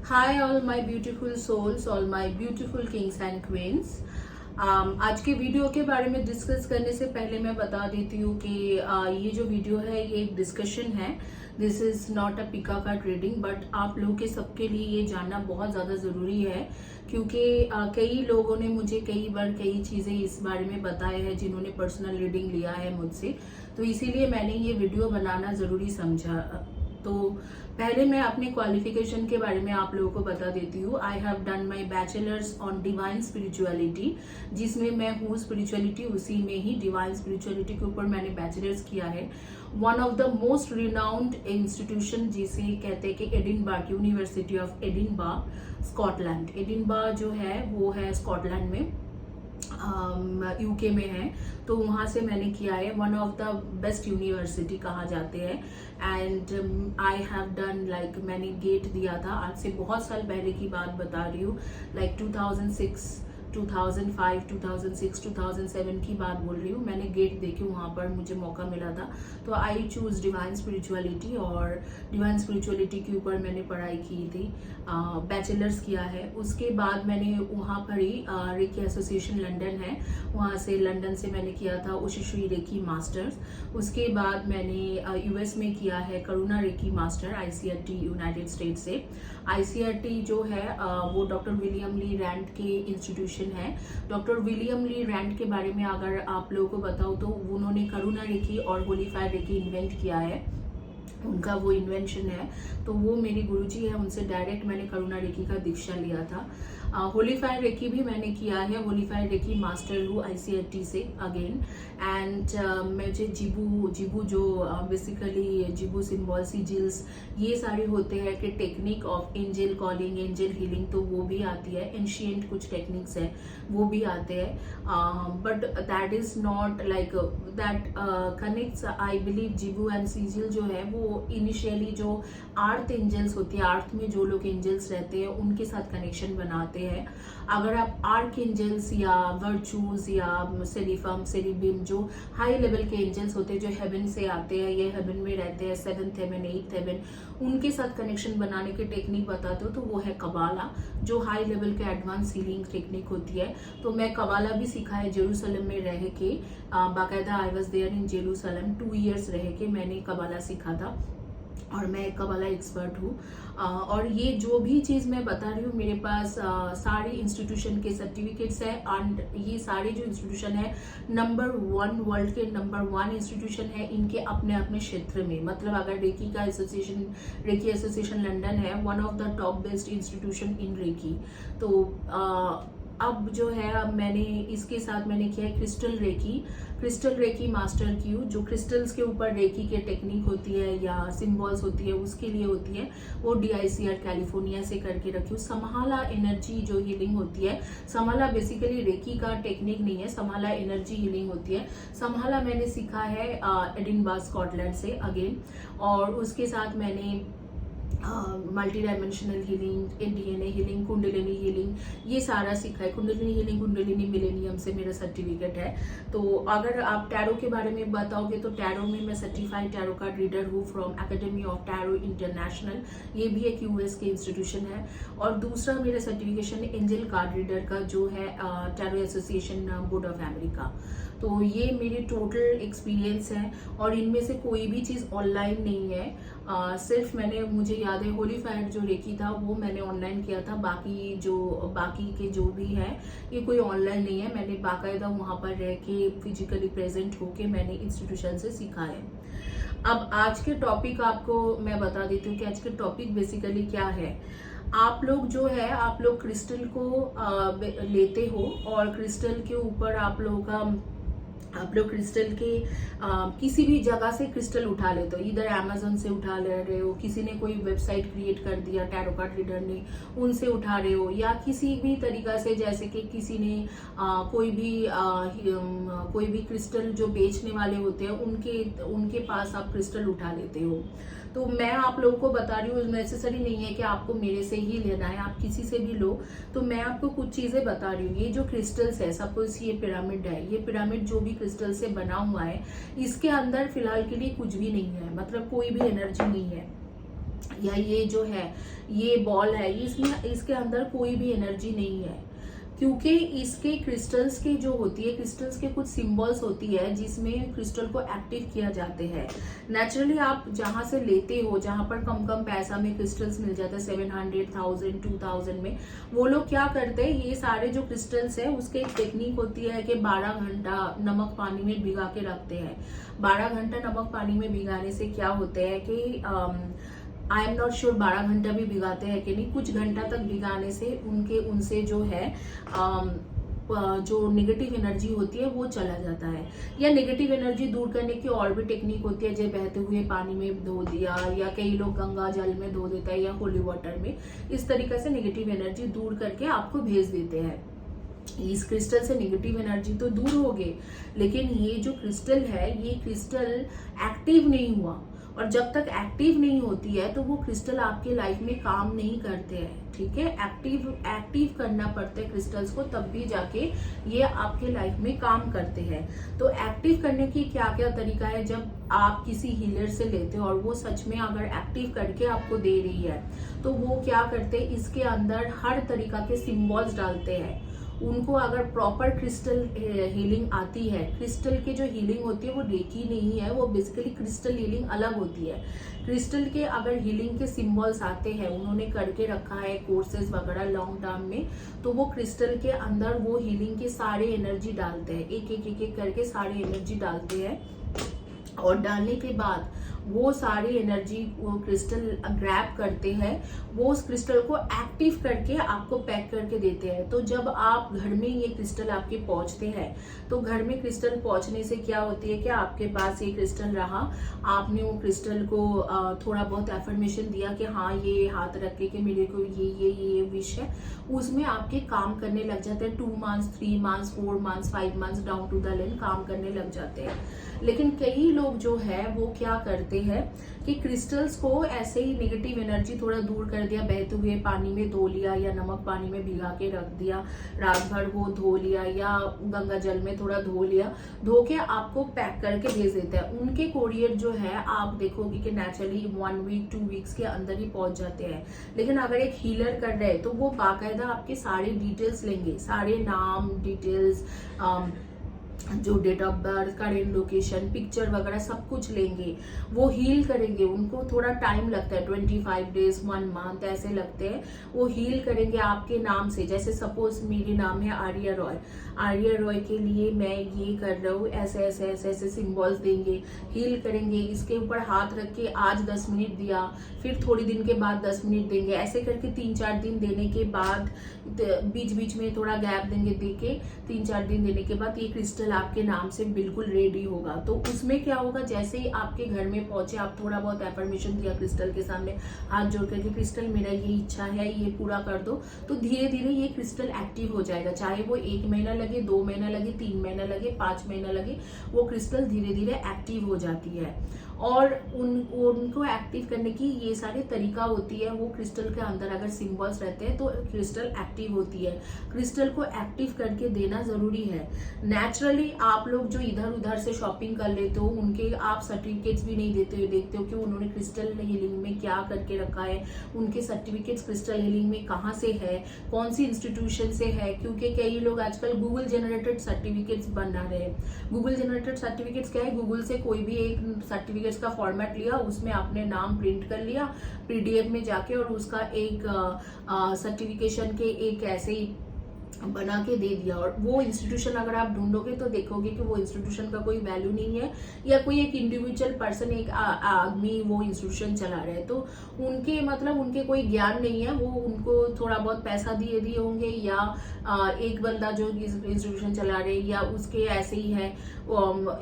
Hi all my beautiful souls, all my beautiful kings and queens. आज के video के बारे में डिस्कस करने से पहले मैं बता देती हूँ कि ये जो वीडियो है ये एक डिस्कशन है। दिस इज नॉट अ पिका का ट्रेडिंग, बट आप लोगों के सबके लिए ये जानना बहुत ज़्यादा ज़रूरी है क्योंकि कई लोगों ने मुझे कई बार कई चीज़ें इस बारे में बताया है जिन्होंने पर्सनल रीडिंग लिया है मुझसे, तो इसीलिए मैंने ये वीडियो बनाना ज़रूरी समझा। तो पहले मैं अपने क्वालिफिकेशन के बारे में आप लोगों को बता देती हूँ। I have done my bachelors on divine spirituality, जिसमें मैं हूँ स्पिरिचुअलिटी, उसी में ही डिवाइन स्पिरिचुअलिटी के ऊपर मैंने बैचलर्स किया है। One of the most renowned institution जिसे कहते हैं कि Edinburgh, university of Edinburgh, Scotland. Edinburgh जो है वो है स्कॉटलैंड में, यूके में है, तो वहाँ से मैंने किया है। One of the best university कहा जाते हैं। And I have done like मैंने गेट दिया था, आज से बहुत साल पहले की बात बता रही हूँ, लाइक 2006, 2005, 2006, 2007 की बात बोल रही हूँ। मैंने गेट देके वहाँ पर मुझे मौका मिला था, तो आई चूज डिवाइन स्पिरिचुअलिटी, और डिवाइन स्पिरिचुअलिटी के ऊपर मैंने पढ़ाई की थी, बैचलर्स किया है। उसके बाद मैंने वहाँ पर ही रेकी एसोसिएशन लंदन है, वहाँ से लंदन से मैंने किया था उशिश्री रेकी मास्टर्स। उसके बाद मैंने यूएस में किया है Karuna reiki master, ICRT United State से। आईसीआरटी जो है वो डॉक्टर विलियम ली रैंड के इंस्टीट्यूशन है। डॉक्टर विलियम ली रैंड के बारे में अगर आप लोगों को बताऊं तो उन्होंने करुणा रेकी और होलीफायर रेकी इन्वेंट किया है, उनका वो इन्वेंशन है। तो वो मेरे गुरुजी है, उनसे डायरेक्ट मैंने करुणा रेकी का दीक्षा लिया था। होलीफायर रेकी भी मैंने किया है, होलीफायर रेकी मास्टर हूँ आईसीआरटी से अगेन। एंड मुझे जिबू जो बेसिकली जिबू सिंबल सिजिल्स ये सारे होते हैं कि technique of angel calling, angel healing, तो वो भी आती है। एंशियंट कुछ टेक्निक्स है वो भी आते हैं, but that is not like that connects. I believe Zibu and sigil जो है वो इनिशियली जो आर्थ एंजल्स होती है, आर्थ में जो लोग एंजल्स रहते हैं उनके साथ कनेक्शन बनाते हैं। अगर आप आर्क एंजल्स या वर्चूज या सेरिफम, सेरिबिम, जो हाई लेवल के एंजल्स होते हैं जो हेवन से आते हैं, ये हेवन में रहते हैं, 7th हेवन, 8th हेवन, उनके साथ कनेक्शन बनाने की टेक्निक बताते हो तो वो है कबाला, जो हाई लेवल के एडवांस हीलिंग टेक्निक होती है। तो मैं कबाला भी सीखा है जेरूसलम में रह के, बाकायदा I was there in Jerusalem 2 years रह के मैंने कबाला सीखा था, और मैं एक कबाला एक्सपर्ट हूँ। और ये जो भी चीज़ मैं बता रही हूँ मेरे पास सारे इंस्टीट्यूशन के सर्टिफिकेट्स है, एंड ये सारे जो इंस्टीट्यूशन है नंबर 1 वर्ल्ड के नंबर 1 इंस्टीट्यूशन है इनके अपने अपने क्षेत्र में। मतलब अगर रेकी का एसोसिएशन, रेकी एसोसिएशन लंदन है one of the top best institution in reiki. तो अब जो है अब मैंने इसके साथ मैंने किया है क्रिस्टल रेकी मास्टर की हूँ, जो क्रिस्टल्स के ऊपर रेकी के टेक्निक होती है या सिंबल्स होती है उसके लिए होती है, वो DICR कैलिफोर्निया से करके रखी हूँ। समाला एनर्जी जो हीलिंग होती है, समाला बेसिकली रेकी का टेक्निक नहीं है, समाला एनर्जी हीलिंग होती है। समाला मैंने सीखा है एडिनबर्ग स्कॉटलैंड से अगेन, और उसके साथ मैंने multi dimensional healing, DNA healing, kundalini healing, ये सारा सीखा है। कुंडलिनी हीलिंग, कुंडलिनी मिलेनियम से मेरा सर्टिफिकेट है। तो अगर आप टैरो के बारे में बताओगे तो टैरो में मैं सर्टिफाइड टैरो कार्ड रीडर हूँ from academy of tarot international, ये भी एक US के इंस्टीट्यूशन है। और दूसरा मेरा सर्टिफिकेशन एंजल कार्ड रीडर का जो है tarot association board of America. तो ये मेरे टोटल एक्सपीरियंस है, और इनमें से कोई भी चीज़ ऑनलाइन नहीं है। सिर्फ मैंने, मुझे याद है होलीफायर जो रेकी था वो मैंने ऑनलाइन किया था, बाकी के जो भी है ये कोई ऑनलाइन नहीं है। मैंने बाकायदा वहाँ पर रह के फिजिकली प्रेजेंट होके मैंने इंस्टीट्यूशन से सीखा है। अब आज के टॉपिक आपको मैं बता देती हूँ कि आज के टॉपिक बेसिकली क्या है। आप लोग जो है, आप लोग क्रिस्टल को लेते हो, और क्रिस्टल के ऊपर आप लोग क्रिस्टल के किसी भी जगह से क्रिस्टल उठा लेते हो, इधर अमेजोन से उठा ले रहे हो, किसी ने कोई वेबसाइट क्रिएट कर दिया टैरो कार्ड रीडर ने, उनसे उठा रहे हो, या किसी भी तरीका से, जैसे कि किसी ने कोई भी क्रिस्टल जो बेचने वाले होते हैं उनके पास आप क्रिस्टल उठा लेते हो। तो मैं आप लोगों को बता रही हूँ, नेसेसरी नहीं है कि आपको मेरे से ही लेना है, आप किसी से भी लो। तो मैं आपको कुछ चीजें बता रही हूँ। ये जो क्रिस्टल्स है, सपोज ये पिरामिड है, ये पिरामिड जो भी क्रिस्टल से बना हुआ है, इसके अंदर फिलहाल के लिए कुछ भी नहीं है, मतलब कोई भी एनर्जी नहीं है। या ये जो है ये बॉल है, इसमें इसके अंदर कोई भी एनर्जी नहीं है, क्योंकि इसके क्रिस्टल्स के जो होती है, क्रिस्टल्स के कुछ सिंबल्स होती है जिसमें क्रिस्टल को एक्टिव किया जाते हैं। नेचुरली आप जहां से लेते हो, जहां पर कम कम पैसा में क्रिस्टल्स मिल जाते हैं 700, 1000, 2000 में, वो लोग क्या करते हैं, ये सारे जो क्रिस्टल्स है उसके एक टेक्निक होती है कि 12 घंटा नमक पानी में भिगा के रखते हैं। 12 घंटा नमक पानी में भिगाने से क्या होता है कि आई एम नॉट श्योर 12 घंटा भी भिगाते हैं कि नहीं, कुछ घंटा तक भिगाने से उनसे जो है जो नेगेटिव एनर्जी होती है वो चला जाता है। या नेगेटिव एनर्जी दूर करने की और भी टेक्निक होती है, जैसे बहते हुए पानी में धो दिया, या कई लोग गंगा जल में धो देता है या होली वाटर में। इस तरीके से नेगेटिव एनर्जी दूर करके आपको भेज देते हैं। इस क्रिस्टल से नेगेटिव एनर्जी तो दूर हो गई, लेकिन ये जो क्रिस्टल है ये क्रिस्टल एक्टिव नहीं हुआ, और जब तक एक्टिव नहीं होती है तो वो क्रिस्टल आपके लाइफ में काम नहीं करते हैं। ठीक है, एक्टिव करना पड़ता है क्रिस्टल्स को, तब भी जाके ये आपके लाइफ में काम करते हैं। तो एक्टिव करने की क्या क्या तरीका है, जब आप किसी हीलर से लेते हो और वो सच में अगर एक्टिव करके आपको दे रही है तो वो क्या करते हैं, इसके अंदर हर तरीका के सिंबल्स डालते हैं। उनको अगर प्रॉपर क्रिस्टल हीलिंग आती है, क्रिस्टल की जो हीलिंग होती है वो रेकी नहीं है, वो बेसिकली क्रिस्टल हीलिंग अलग होती है। क्रिस्टल के अगर हीलिंग के सिंबल्स आते हैं, उन्होंने करके रखा है कोर्सेज वगैरह लॉन्ग टर्म में, तो वो क्रिस्टल के अंदर वो हीलिंग के सारे एनर्जी डालते हैं, एक करके सारे एनर्जी डालते हैं, और डालने के बाद वो सारी एनर्जी वो क्रिस्टल ग्रैब करते हैं, वो उस क्रिस्टल को एक्टिव करके आपको पैक करके देते हैं। तो जब आप घर में ये क्रिस्टल आपके पहुंचते हैं, तो घर में क्रिस्टल पहुंचने से क्या होती है कि आपके पास ये क्रिस्टल रहा, आपने वो क्रिस्टल को थोड़ा बहुत एफर्मेशन दिया कि हाँ ये हाथ रख के कि मेरे को ये विश है, उसमें आपके काम करने लग जाते हैं। 2 months, 3 months, 4 months, 5 months down to the line काम करने लग जाते हैं। लेकिन कई लोग जो है वो क्या करते हैं कि क्रिस्टल्स को ऐसे ही नेगेटिव एनर्जी थोड़ा दूर कर दिया, बहते हुए पानी में धो लिया या नमक पानी में भिगा के रख दिया, रात भर वो धो लिया, या गंगा जल में थोड़ा धो लिया, धो के आपको पैक करके भेज देते हैं। उनके कोरियर जो है आप देखोगे कि नेचुरली 1 वीक 2 वीक्स के अंदर ही पहुंच जाते हैं। लेकिन अगर एक हीलर कर रहे हैं तो वो बाकायदा आपके सारे डिटेल्स लेंगे, सारे नाम डिटेल्स, जो date of birth, current location, picture वगैरह सब कुछ लेंगे, वो हील करेंगे। उनको थोड़ा टाइम लगता है, 25 डेज 1 मंथ ऐसे लगते हैं। वो हील करेंगे आपके नाम से, जैसे सपोज मेरे नाम है आर्या रॉय, आर्या रॉय के लिए मैं ये कर रहा हूँ, ऐसे ऐसे ऐसे ऐसे सिंबल्स देंगे, हील करेंगे। इसके ऊपर हाथ रख के आज 10 मिनट दिया, फिर थोड़ी दिन के बाद 10 मिनट देंगे, ऐसे करके 3-4 दिन देने के बाद बीच बीच में थोड़ा गैप देंगे, देके 3-4 दिन देने के बाद ये क्रिस्टल आपके नाम से बिल्कुल रेडी होगा। तो उसमें क्या होगा, जैसे ही आपके घर में पहुंचे, आप थोड़ा बहुत एफर्मेशन दिया क्रिस्टल के सामने, हाथ जोड़ करके क्रिस्टल मेरा ये इच्छा है ये पूरा कर दो, तो धीरे धीरे ये क्रिस्टल एक्टिव हो जाएगा। चाहे वो 1 महीना लगे, 2 महीना लगे, 3 महीना लगे, 5 महीना लगे, वो क्रिस्टल धीरे धीरे एक्टिव हो जाती है। और उनको एक्टिव करने की ये सारे तरीका होती है। वो क्रिस्टल के अंदर अगर सिंबल्स रहते हैं तो क्रिस्टल एक्टिव होती है। क्रिस्टल को एक्टिव करके देना जरूरी है। नेचुरली आप लोग जो इधर उधर से शॉपिंग कर लेते हो, उनके आप सर्टिफिकेट्स भी नहीं देते हो, देखते हो कि उन्होंने क्रिस्टल हीलिंग में क्या करके रखा है, उनके सर्टिफिकेट्स क्रिस्टल हीलिंग में कहाँ से है, कौन सी इंस्टीट्यूशन से है। क्योंकि कई लोग आजकल गूगल जनरेटेड सर्टिफिकेट्स बना रहे हैं। गूगल जनरेटेड सर्टिफिकेट्स क्या है, गूगल से कोई भी एक सर्टिफिकेट का फॉर्मेट लिया, उसमें आपने नाम प्रिंट कर लिया पीडीएफ में जाके, और उसका एक सर्टिफिकेशन के एक ऐसे ही बना के दे दिया। और वो इंस्टीट्यूशन अगर आप ढूंढोगे तो देखोगे कि वो इंस्टीट्यूशन का कोई वैल्यू नहीं है, या कोई एक इंडिविजुअल पर्सन, एक आदमी वो इंस्टीट्यूशन चला रहे हैं, तो उनके मतलब उनके कोई ज्ञान नहीं है। वो उनको थोड़ा बहुत पैसा दिए होंगे, या एक बंदा जो इंस्टीट्यूशन चला रहे, या उसके ऐसे ही है,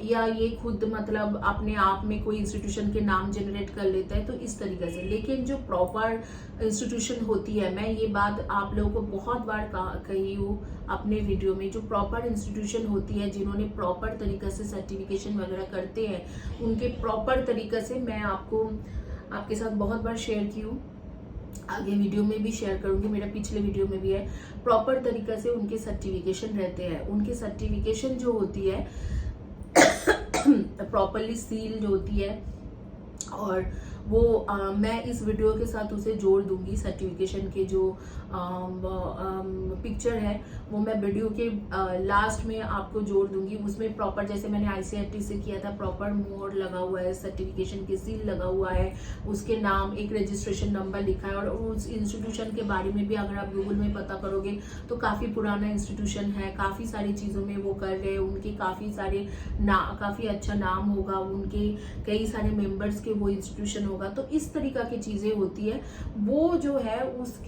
या ये खुद मतलब अपने आप में कोई इंस्टीट्यूशन के नाम जनरेट कर लेता है, तो इस तरीके से। लेकिन जो प्रॉपर इंस्टीट्यूशन होती है, मैं ये बात आप लोगों को बहुत बार कही हूँ अपने वीडियो में, जो प्रॉपर इंस्टीट्यूशन होती है, जिन्होंने प्रॉपर तरीके से सर्टिफिकेशन वगैरह करते हैं, उनके प्रॉपर तरीके से मैं आपके साथ बहुत बार शेयर की हूँ, आगे वीडियो में भी शेयर करूंगी, मेरा पिछले वीडियो में भी है। प्रॉपर तरीके से उनके सर्टिफिकेशन रहते हैं। उनकी सर्टिफिकेशन जो होती है प्रॉपरली सील जो होती है, और वो मैं इस वीडियो के साथ उसे जोड़ दूंगी। सर्टिफिकेशन के जो पिक्चर है वो मैं वीडियो के लास्ट में आपको जोड़ दूंगी। उसमें प्रॉपर, जैसे मैंने ICIT से किया था, प्रॉपर मोहर लगा हुआ है, सर्टिफिकेशन की सील लगा हुआ है, उसके नाम, एक रजिस्ट्रेशन नंबर लिखा है। और उस इंस्टीट्यूशन के बारे में भी अगर आप गूगल में पता करोगे तो काफी पुराना इंस्टीट्यूशन है, काफी सारी चीजों में वो कर रहे हैं, उनके काफी सारे काफी अच्छा नाम होगा, उनके कई सारे मेंबर्स के वो इंस्टीट्यूशन होगा। तो इस तरीका की चीजें होती है। वो जो है उस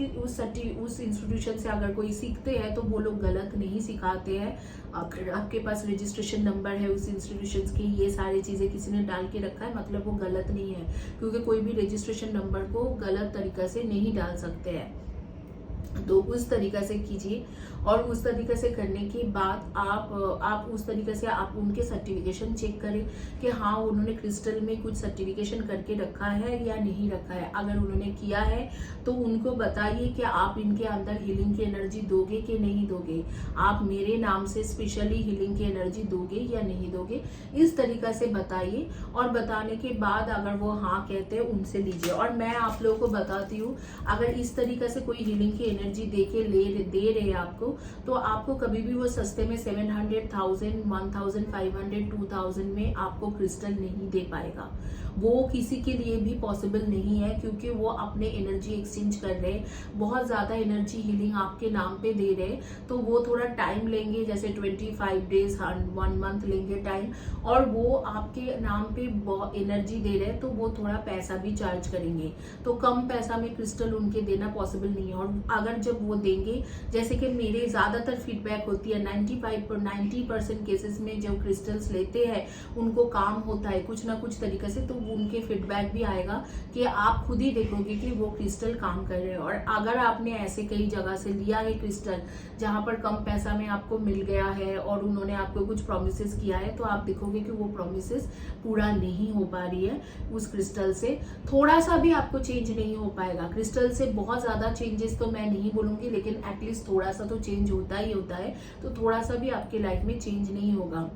इंस्टीट्यूशन से अगर कोई सीखते हैं तो वो लोग गलत नहीं सिखाते हैं। अगर आपके पास रजिस्ट्रेशन नंबर है उस इंस्टीट्यूशन की, ये सारी चीजें किसी ने डाल के रखा है, मतलब वो गलत नहीं है, क्योंकि कोई भी रजिस्ट्रेशन नंबर को गलत तरीका से नहीं डाल सकते हैं। तो उस तरीका से कीजिए, और उस तरीके से करने के बाद आप उस तरीके से आप उनके सर्टिफिकेशन चेक करें कि हाँ उन्होंने क्रिस्टल में कुछ सर्टिफिकेशन करके रखा है या नहीं रखा है। अगर उन्होंने किया है तो उनको बताइए कि आप इनके अंदर हीलिंग की एनर्जी दोगे कि नहीं दोगे, आप मेरे नाम से स्पेशली हीलिंग की एनर्जी दोगे या नहीं दोगे, इस तरीका से बताइए। और बताने के बाद अगर वो हाँ कहते हैं उनसे लीजिए। और मैं आप लोगों को बताती हूँ, अगर इस तरीका से कोई हीलिंग की एनर्जी दे रहे हैं आपको, तो आपको कभी भी वो सस्ते में 700, 1000, 1500, 2000 में आपको क्रिस्टल नहीं दे पाएगा। वो किसी के लिए भी पॉसिबल नहीं है, क्योंकि वो अपने एनर्जी एक्सचेंज कर रहे हैं, बहुत ज्यादा एनर्जी हीलिंग आपके नाम पे दे रहे हैं। तो वो थोड़ा टाइम लेंगे, जैसे 25 डेज 1 मंथ लेंगे टाइम, और वो आपके नाम पे एनर्जी दे रहे हैं, तो वो थोड़ा पैसा भी चार्ज करेंगे। तो कम पैसा में क्रिस्टल उनके देना पॉसिबल नहीं है। और अगर जब वो देंगे, जैसे कि मेरे ज्यादातर फीडबैक होती है 90% केसेस में जब क्रिस्टल्स लेते हैं उनको काम होता है कुछ ना कुछ तरीके से। तो उनके फीडबैक भी आएगा कि आप खुद ही देखोगे कि वो क्रिस्टल काम कर रहे हैं। और अगर आपने ऐसे कई जगह से लिया है क्रिस्टल जहां पर कम पैसा में आपको मिल गया है और उन्होंने आपको कुछ प्रोमिसेस किया है, तो आप देखोगे कि वो प्रोमिसेस पूरा नहीं हो पा रही है। उस क्रिस्टल से थोड़ा सा भी आपको चेंज नहीं हो पाएगा। क्रिस्टल से बहुत ज्यादा चेंजेस तो मैं नहीं बोलूंगी, लेकिन एटलीस्ट थोड़ा सा तो चेंज होता ही होता है। तो थोड़ा सा भी आपके लाइफ में चेंज नहीं होगा।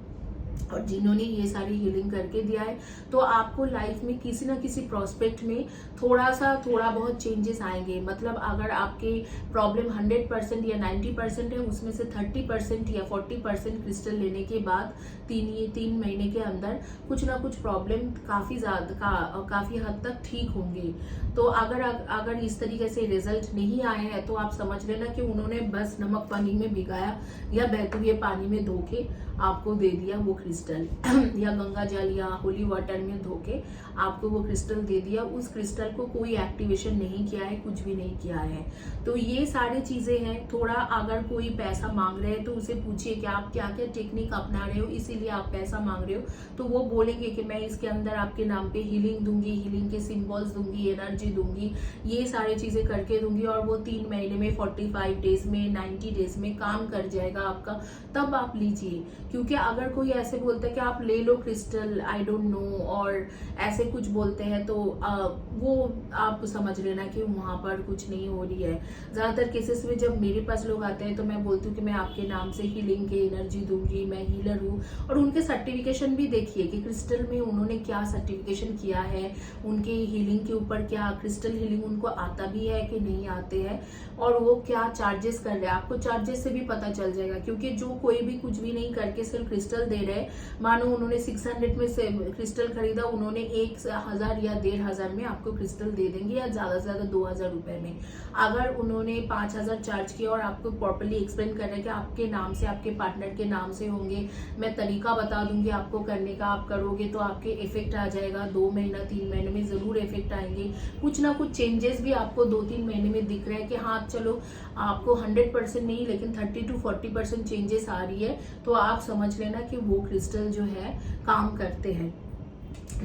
और जिन्होंने ये सारी हीलिंग करके दिया है, तो आपको लाइफ में किसी ना किसी प्रोस्पेक्ट में थोड़ा बहुत चेंजेस आएंगे। मतलब अगर आपके प्रॉब्लम 100% या 90% है, उसमें से 30% या 40% क्रिस्टल लेने के बाद 3 महीने के अंदर कुछ ना कुछ प्रॉब्लम काफी हद तक ठीक होंगे। तो अगर इस तरीके से रिजल्ट नहीं आए हैं, तो आप समझ लेना कि उन्होंने बस नमक पानी में भिगाया या बहते हुए पानी में धो के आपको दे दिया वो क्रिस्टल या गंगा जल या होली वाटर में धो के आपको वो क्रिस्टल दे दिया। उस क्रिस्टल को कोई एक्टिवेशन नहीं किया है, कुछ भी नहीं किया है। तो ये सारी चीजें हैं। थोड़ा अगर कोई पैसा मांग रहे हैं तो उसे पूछिए कि आप क्या क्या टेक्निक अपना रहे हो, इसीलिए आप पैसा मांग रहे हो। तो वो बोलेंगे कि मैं इसके अंदर आपके नाम पे हीलिंग दूंगी, हीलिंग के सिंबल्स दूंगी, एनर्जी दूंगी, ये सारी चीजें करके दूंगी, और वो 3 महीने में, 45 डेज में, 90 डेज में काम कर जाएगा आपका। तब आप लीजिए। क्योंकि अगर कोई ऐसे बोलता है कि आप ले लो क्रिस्टल, आई डोंट नो, और ऐसे कुछ बोलते हैं, तो वो आप समझ लेना कि वहां पर कुछ नहीं हो रही है। ज्यादातर केसेस में जब मेरे पास लोग आते हैं तो मैं बोलती हूँ कि मैं आपके नाम से हीलिंग की एनर्जी दूंगी, मैं हीलर हूँ। और उनके सर्टिफिकेशन भी देखिए कि क्रिस्टल में उन्होंने क्या सर्टिफिकेशन किया है, उनके हीलिंग के ऊपर क्या क्रिस्टल हीलिंग उनको आता भी है कि नहीं आते हैं, और वो क्या चार्जेस कर रहे हैं। आपको चार्जेस से भी पता चल जाएगा, क्योंकि जो कोई भी कुछ भी नहीं करके सिर्फ क्रिस्टल दे रहे, मानो उन्होंने 600 में से क्रिस्टल खरीदा, उन्होंने 1000 या 1500 में आपको क्रिस्टल दे देंगे, या ज्यादा से ज्यादा 2000 रुपए में। अगर उन्होंने 5000 चार्ज किया और आपको प्रॉपर्ली एक्सप्लेन कर रहे हैं कि आपके नाम से, आपके पार्टनर के नाम से होंगे, मैं तरीका बता दूंगी आपको करने का, आप करोगे तो आपके इफेक्ट आ जाएगा। 2 महीना 3 महीने में जरूर इफेक्ट आएंगे। कुछ ना कुछ चेंजेस भी आपको 2-3 महीने में दिख रहा है कि हाँ चलो आपको 100% नहीं, लेकिन 30 to 40% चेंजेस आ रही है। तो आप समझ लेना कि वो क्रिस्टल जो है काम करते हैं।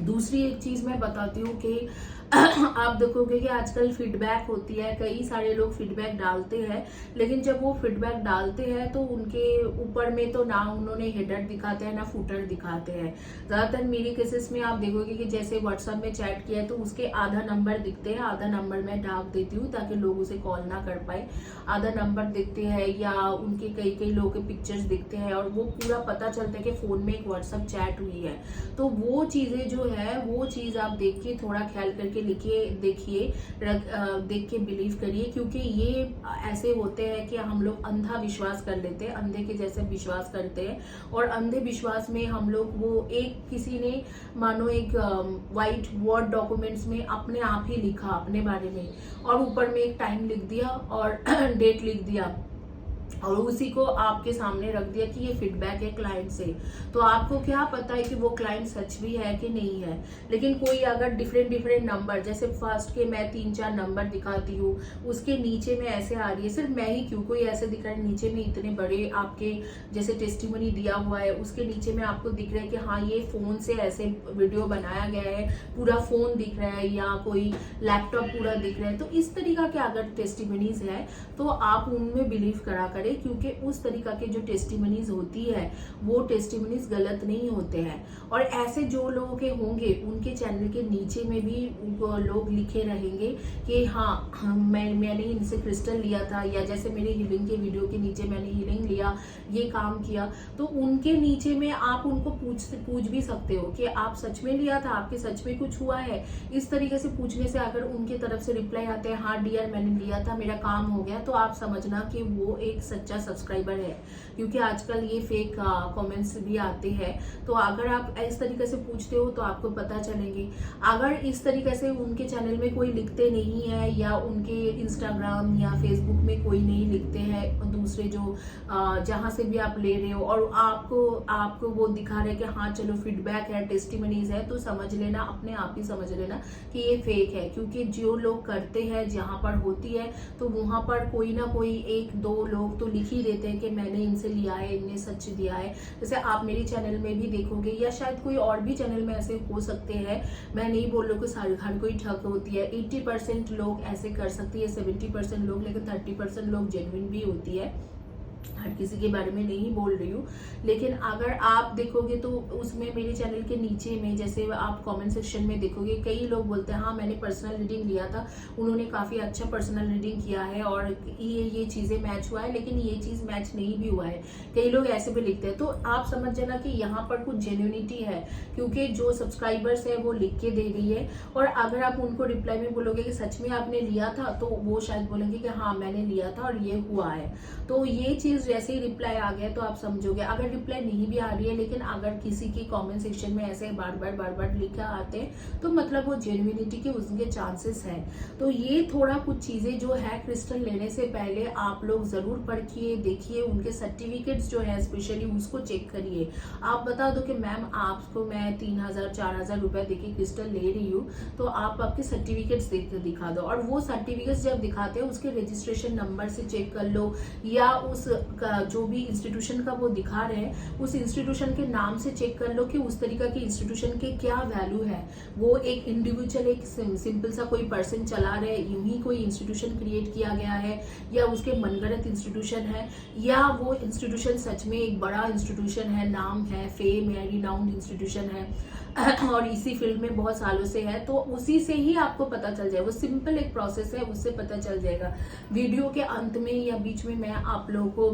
दूसरी एक चीज मैं बताती हूँ कि आप देखोगे कि आजकल फीडबैक होती है, कई सारे लोग फीडबैक डालते हैं, लेकिन जब वो फीडबैक डालते हैं तो उनके ऊपर में तो ना उन्होंने हेडर दिखाते हैं ना फुटर दिखाते हैं। ज्यादातर मेरे केसेस में आप देखोगे कि जैसे व्हाट्सएप में चैट किया है तो उसके आधा नंबर दिखते हैं, आधा नंबर मैं ढाक देती हूँ ताकि लोग उसे कॉल ना कर पाए। आधा नंबर दिखते हैं या उनके कई लोगों के पिक्चर्स दिखते हैं, और वो पूरा पता चलता है कि फोन में एक व्हाट्सएप चैट हुई है। तो वो चीजें जो है, वो चीज आप देख के थोड़ा ख्याल करके के लिखिए, देखिए, देख के बिलीव करिए, क्योंकि ये ऐसे होते हैं कि हम लोग अंधा विश्वास कर लेते हैं, अंधे के जैसे विश्वास करते हैं। और अंधे विश्वास में हम लोग वो एक किसी ने मानो एक वाइट वर्ड डॉक्यूमेंट्स में अपने आप ही लिखा अपने बारे में, और ऊपर में एक टाइम लिख दिया और डेट लिख दिया, और उसी को आपके सामने रख दिया कि ये फीडबैक है क्लाइंट से। तो आपको क्या पता है कि वो क्लाइंट सच भी है कि नहीं है। लेकिन कोई अगर डिफरेंट नंबर, जैसे फर्स्ट के मैं 3-4 नंबर दिखाती हूँ, उसके नीचे में ऐसे आ रही है, सिर्फ मैं ही क्यों, कोई ऐसे दिख रहा है नीचे में इतने बड़े आपके जैसे टेस्टिमनी दिया हुआ है, उसके नीचे में आपको दिख रहा है कि हाँ ये फोन से ऐसे वीडियो बनाया गया है, पूरा फोन दिख रहा है या कोई लैपटॉप पूरा दिख रहा है, तो इस तरीका के अगर टेस्टिमनीज है तो आप उनमें बिलीव करा करें, क्योंकि उस तरीका के जो टेस्टिमनीज होती है वो टेस्टिमनीज गलत नहीं होते हैं। और ऐसे जो लोगों के होंगे उनके चैनल के नीचे में भी लोग लिखे रहेंगे कि हाँ मैंने इनसे क्रिस्टल लिया था, या जैसे मेरे हीलिंग के वीडियो के नीचे मैंने हीलिंग लिया, ये काम किया, तो उनके नीचे में आप उनको पूछ भी सकते हो कि आप सच में लिया था, आपके सच में कुछ हुआ है। इस तरीके से पूछने से अगर उनके तरफ से रिप्लाई आते हैं हाँ डियर मैंने लिया था, मेरा काम हो गया, तो आप समझना कि वो एक सच्चा सब्सक्राइबर है। क्योंकि आजकल ये फेक कमेंट्स भी आते हैं, तो अगर आप इस तरीके से पूछते हो तो आपको पता चलेंगे। अगर इस तरीके से उनके चैनल में कोई लिखते नहीं है, या उनके इंस्टाग्राम या फेसबुक में कोई नहीं लिखते हैं, दूसरे जो जहां से भी आप ले रहे हो, और आपको वो दिखा रहे कि हाँ चलो फीडबैक है, टेस्टिमनीज है, तो समझ लेना, अपने आप ही समझ लेना कि ये फेक है। क्योंकि जो लोग करते हैं जहां पर होती है, तो वहां पर कोई ना कोई 1-2 लोग तो लिख ही देते हैं कि मैंने इनसे लिया है, इनने सच दिया है। जैसे आप मेरे चैनल में भी देखोगे, या शायद कोई और भी चैनल में ऐसे हो सकते हैं, मैं नहीं बोल रही कि हर कोई ठग होती है, 80% लोग ऐसे कर सकती है, 70% लोग, लेकिन 30% लोग जेन्युइन भी होती है। हर किसी के बारे में नहीं बोल रही हूँ, लेकिन अगर आप देखोगे तो उसमें मेरे चैनल के नीचे में जैसे आप कमेंट सेक्शन में देखोगे, कई लोग बोलते हैं हाँ मैंने पर्सनल रीडिंग लिया था, उन्होंने काफी अच्छा पर्सनल रीडिंग किया है और ये चीजें मैच हुआ है, लेकिन ये चीज मैच नहीं भी हुआ है। कई लोग ऐसे भी लिखते हैं, तो आप समझ जाना कि यहाँ पर कुछ जेन्युइनिटी है, क्योंकि जो सब्सक्राइबर्स है वो लिख के दे रही है। और अगर आप उनको रिप्लाई में बोलोगे कि सच में आपने लिया था, तो वो शायद बोलेंगे कि हाँ मैंने लिया था और ये हुआ है। तो ये चीज जैसे ही रिप्लाई आ गया तो आप समझोगे। अगर रिप्लाई नहीं भी आ रही है, लेकिन अगर किसी की कमेंट सेक्शन में ऐसे बार बार लिखा आते हैं, तो मतलब वो जेन्युइनिटी के उसके चांसेस है। तो ये थोड़ा कुछ चीजें जो है क्रिस्टल लेने से पहले आप लोग जरूर पढ़िए, देखिए, उनके सर्टिफिकेट्स जो है स्पेशली उसको चेक करिए। आप बता दो कि मैम आपको मैं 3000-4000 रुपए देके क्रिस्टल ले रही हूँ, तो आप आपके सर्टिफिकेट्स दिखा दो। और वो सर्टिफिकेट्स जब दिखाते हैं उसके रजिस्ट्रेशन नंबर से चेक कर लो, या उस जो भी इंस्टीट्यूशन का वो दिखा रहे हैं उस इंस्टीट्यूशन के नाम से चेक कर लो कि उस तरीका के इंस्टीट्यूशन के क्या वैल्यू है। वो एक इंडिविजुअल, एक सिंपल सा कोई पर्सन चला रहे, यूं ही कोई इंस्टीट्यूशन क्रिएट किया गया है, या उसके मनगढ़ंत इंस्टीट्यूशन है, या वो इंस्टीट्यूशन सच में एक बड़ा इंस्टीट्यूशन है, नाम है, फेम है, रिनाउंड इंस्टीट्यूशन है और इसी फील्ड में बहुत सालों से है। तो उसी से ही आपको पता चल जाए, वो सिंपल एक प्रोसेस है, उससे पता चल जाएगा। वीडियो के अंत में या बीच में मैं आप लोगों को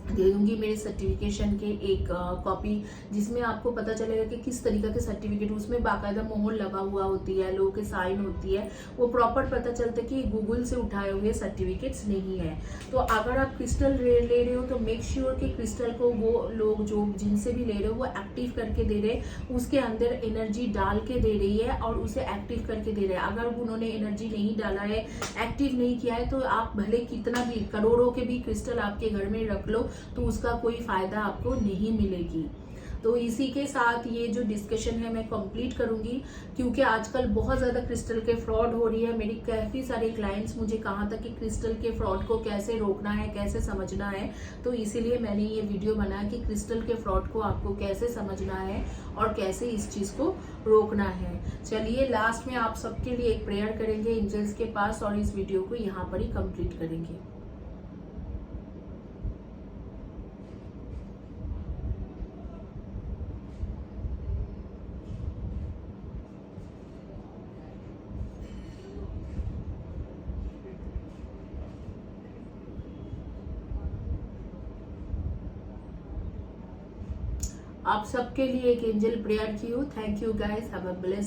दे दूंगी मेरे सर्टिफिकेशन के एक कॉपी, जिसमें आपको पता चलेगा कि किस तरीके के सर्टिफिकेट, उसमें बाकायदा मोहर लगा हुआ होती है, लोगों के साइन होती है, वो प्रॉपर पता चलता है कि गूगल से उठाए हुए सर्टिफिकेट्स नहीं है। तो अगर आप क्रिस्टल ले रहे हो तो मेक श्योर कि क्रिस्टल को वो लोग जो जिनसे भी ले रहे हो वो एक्टिव करके दे रहे, उसके अंदर एनर्जी डाल के दे रही है और उसे एक्टिव करके दे रहे हैं। अगर उन्होंने एनर्जी नहीं डाला है, एक्टिव नहीं किया है, तो आप भले कितना भी करोड़ों के भी क्रिस्टल आपके घर में रख लो तो उसका कोई फायदा आपको नहीं मिलेगी। तो इसी के साथ ये जो डिस्कशन है मैं कंप्लीट करूंगी, क्योंकि आजकल बहुत ज्यादा क्रिस्टल के फ्रॉड हो रही है। मेरी काफी सारे क्लाइंट्स मुझे कहा था कि क्रिस्टल के फ्रॉड को कैसे रोकना है, कैसे समझना है, तो इसीलिए मैंने ये वीडियो बनाया कि क्रिस्टल के फ्रॉड को आपको कैसे समझना है और कैसे इस चीज को रोकना है। चलिए लास्ट में आप सबके लिए एक प्रेयर करेंगे एंजल्स के पास और इस वीडियो को यहाँ पर ही कंप्लीट करेंगे। आप सबके लिए एक एंजल प्रेयर की हो। Thank you guys, have a blessed